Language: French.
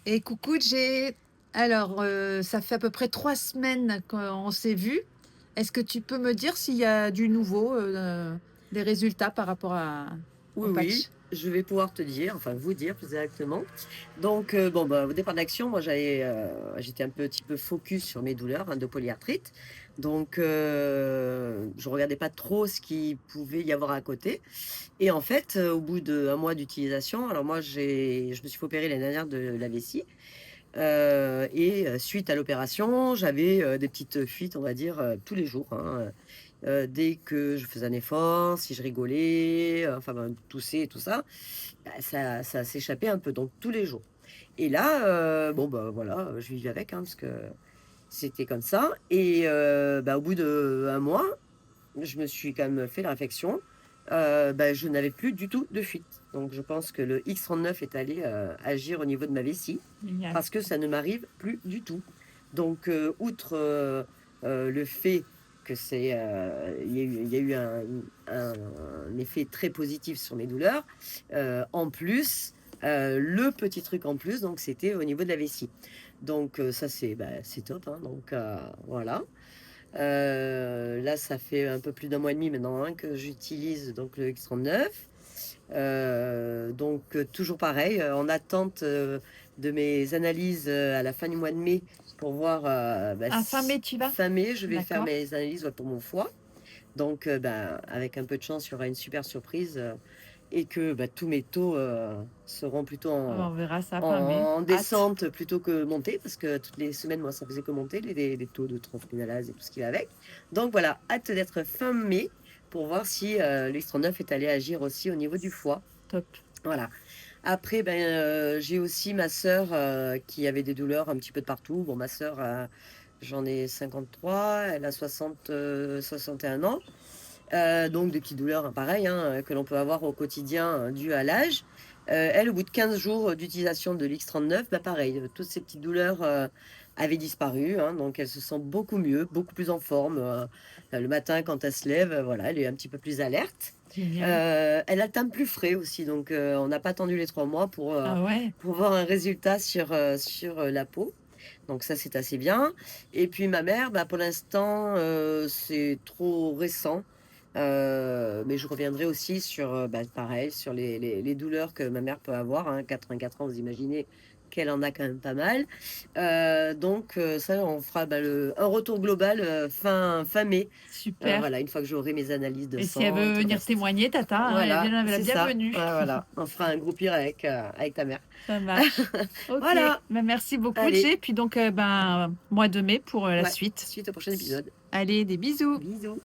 Et coucou, ça fait à peu près 3 semaines qu'on s'est vus. Est-ce que tu peux me dire s'il y a du nouveau, des résultats par rapport Oui, au oui, patch? je vais pouvoir te dire, enfin vous dire plus exactement. Donc, bon, bah, au départ d'action, moi j'étais un petit peu focus sur mes douleurs, de polyarthrite. Donc, je regardais pas trop ce qu'il pouvait y avoir à côté. Et en fait, au bout d'1 mois d'utilisation, alors moi je me suis fait opérer l'année dernière de la vessie, suite à l'opération, j'avais, des petites fuites, on va dire, tous les jours, hein, dès que je faisais un effort, si je rigolais, enfin ben, tousser et tout ça, bah, ça s'échappait un peu, donc tous les jours. Et là, bon, bah, voilà, je vivais avec, hein, parce que c'était comme ça bah, au bout d'1 mois, je me suis quand même fait la réflexion, bah, je n'avais plus du tout de fuite. Donc je pense que le X39 est allé, agir au niveau de ma vessie Génial. parce que ça ne m'arrive plus du tout. Donc, outre, le fait que il y a eu un effet très positif sur mes douleurs, en plus, le petit truc en plus, donc c'était au niveau de la vessie. Donc, ça c'est, bah, c'est top, hein, donc, voilà. Là, ça fait un peu plus d'1 mois et demi maintenant, hein, que j'utilise donc le X39. Donc, toujours pareil, en attente, de mes analyses, à la fin du mois de mai pour voir, bah, Ah, fin mai, si tu vas? fin mai, je vais faire D'accord. mes analyses, ouais, pour mon foie. Donc, ben, avec un peu de chance, il y aura une super surprise, et que, bah, tous mes taux, seront plutôt Ah bah, en on verra ça fin mai. en Hâte. descente plutôt que monter, parce que toutes les semaines, moi, ça faisait que monter les taux de transpénalase et tout ce qui va avec. Donc voilà, hâte d'être fin mai pour voir si, l'X39 est allé agir aussi au niveau du foie. Top. Voilà. Après, ben, j'ai aussi ma sœur, qui avait des douleurs un petit peu de partout. Bon, ma sœur, j'en ai 53, elle a 61 ans. Donc des petites douleurs, hein, pareil, hein, que l'on peut avoir au quotidien, dues à l'âge. Elle, au bout de 15 jours, d'utilisation de l'X39, bah, pareil, toutes ces petites douleurs, avaient disparu, hein, donc elle se sent beaucoup mieux, beaucoup plus en forme, le matin quand elle se lève, voilà, elle est un petit peu plus alerte. Génial. Elle a le teint plus frais aussi, donc on n'a pas attendu les 3 mois Ah ouais? pour voir un résultat sur la peau. Donc ça, c'est assez bien. Et puis ma mère, bah, pour l'instant, c'est trop récent, mais je reviendrai aussi sur, bah, pareil, sur les douleurs que ma mère peut avoir, hein. 84 ans, vous imaginez qu'elle en a quand même pas mal. Donc ça, on fera, bah, un retour global, fin mai. Super. Voilà, une fois que j'aurai mes analyses de Et si elle sang et veut tout le venir reste. témoigner, tata, hein, elle est Voilà, bien la c'est ça. bienvenue. Ouais, voilà, on fera un groupir avec ta mère. Ça marche. OK. Voilà, Bah, merci beaucoup, allez, Jay. Puis donc, ben, mois de mai pour, la ouais, suite. suite au prochain épisode. Allez, des bisous. Bisous.